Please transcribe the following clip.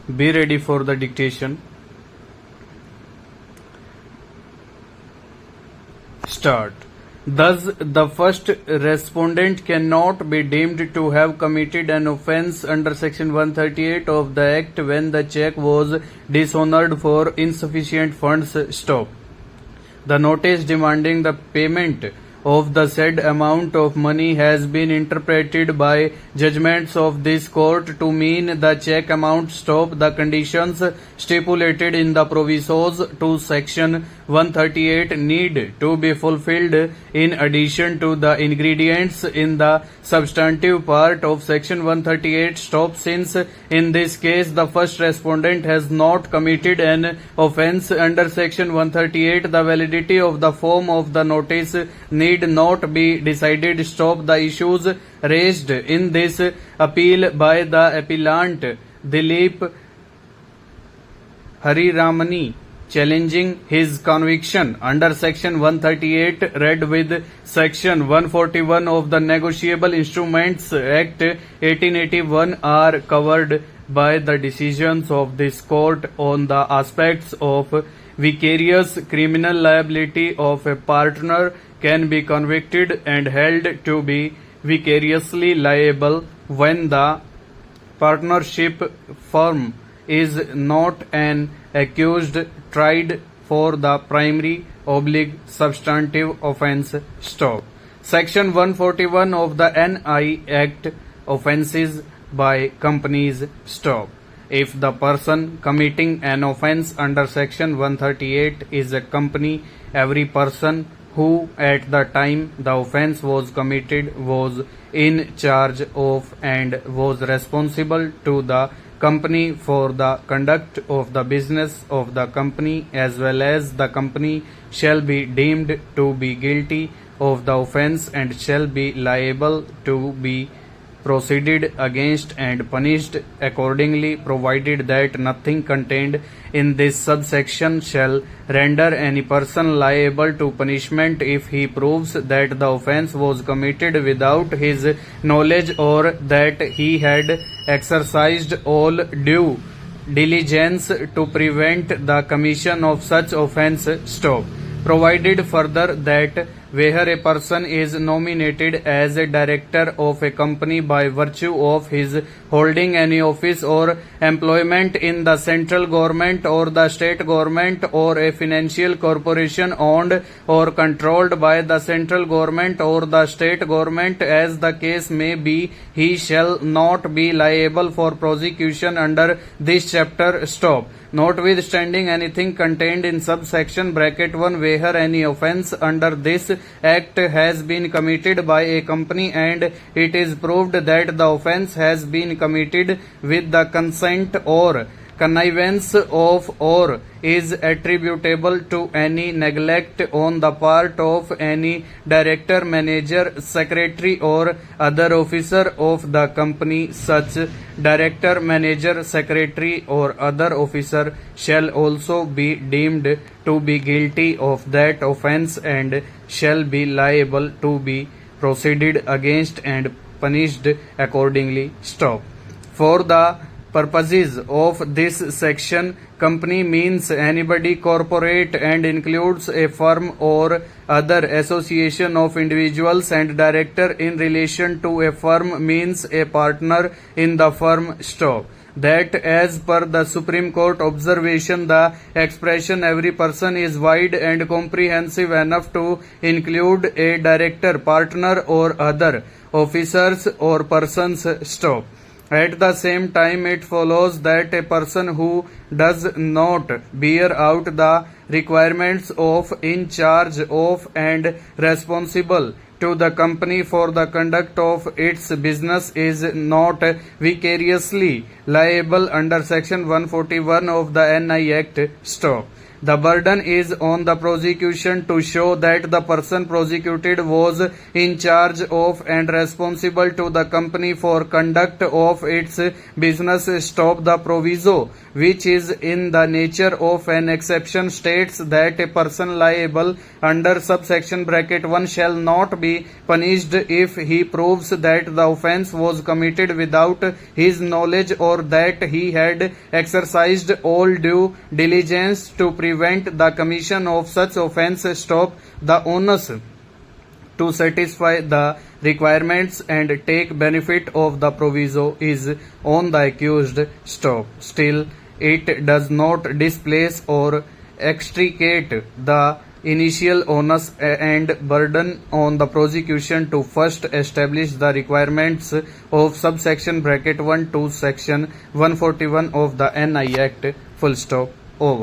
Be ready for the dictation. Start. Thus, the first respondent cannot be deemed to have committed an offence under Section 138 of the Act when the cheque was dishonored for insufficient funds. Stop. The notice demanding the payment of the said amount of money has been interpreted by judgments of this court to mean the cheque amount. Stop. The conditions stipulated in the provisos to Section 138 need to be fulfilled in addition to the ingredients in the substantive part of Section 138. Stop. Since in this case the first respondent has not committed an offence under Section 138, the validity of the form of the notice need not be decided. Stop. The issues raised in this appeal by the appellant Dilip Hariramani challenging his conviction under Section 138 read with Section 141 of the Negotiable Instruments Act 1881 are covered by the decisions of this court on the aspects of vicarious criminal liability of a partner can be convicted and held to be vicariously liable when the partnership firm is not an accused tried for the primary substantive offence. Stop. Section 141 of the NI Act offences by companies. Stop. If the person committing an offence under Section 138 is a company, every person who at the time the offence was committed was in charge of and was responsible to the company for the conduct of the business of the company, as well as the company, shall be deemed to be guilty of the offence and shall be liable to be proceeded against and punished accordingly, provided that nothing contained in this subsection shall render any person liable to punishment if he proves that the offence was committed without his knowledge or that he had exercised all due diligence to prevent the commission of such offence. Stop. Provided further that where a person is nominated as a director of a company by virtue of his holding any office or employment in the central government or the state government or a financial corporation owned or controlled by the central government or the state government, as the case may be, he shall not be liable for prosecution under this chapter. Stop. Notwithstanding anything contained in subsection (1) where any offence under this Act has been committed by a company and it is proved that the offence has been committed with the consent or connivance of or is attributable to any neglect on the part of any director, manager, secretary or other officer of the company, such director, manager, secretary or other officer shall also be deemed to be guilty of that offence and shall be liable to be proceeded against and punished accordingly. Stop. For the purposes of this section, company means anybody corporate and includes a firm or other association of individuals, and director in relation to a firm means a partner in the firm. Stop. That as per the Supreme Court observation, the expression every person is wide and comprehensive enough to include a director, partner or other officers or persons. Stop. At the same time, it follows that a person who does not bear out the requirements of, in charge of and responsible to the company for the conduct of its business is not vicariously liable under Section 141 of the NI Act. Stop. The burden is on the prosecution to show that the person prosecuted was in charge of and responsible to the company for conduct of its business. Stop the proviso, which is in the nature of an exception, states that a person liable under subsection bracket 1 shall not be punished if he proves that the offence was committed without his knowledge or that he had exercised all due diligence to prevent the commission of such offence. Stop the onus to satisfy the requirements and take benefit of the proviso is on the accused. Stop. Still, it does not displace or extricate the initial onus and burden on the prosecution to first establish the requirements of subsection bracket 1 to section 141 of the NI Act. Full stop. Over.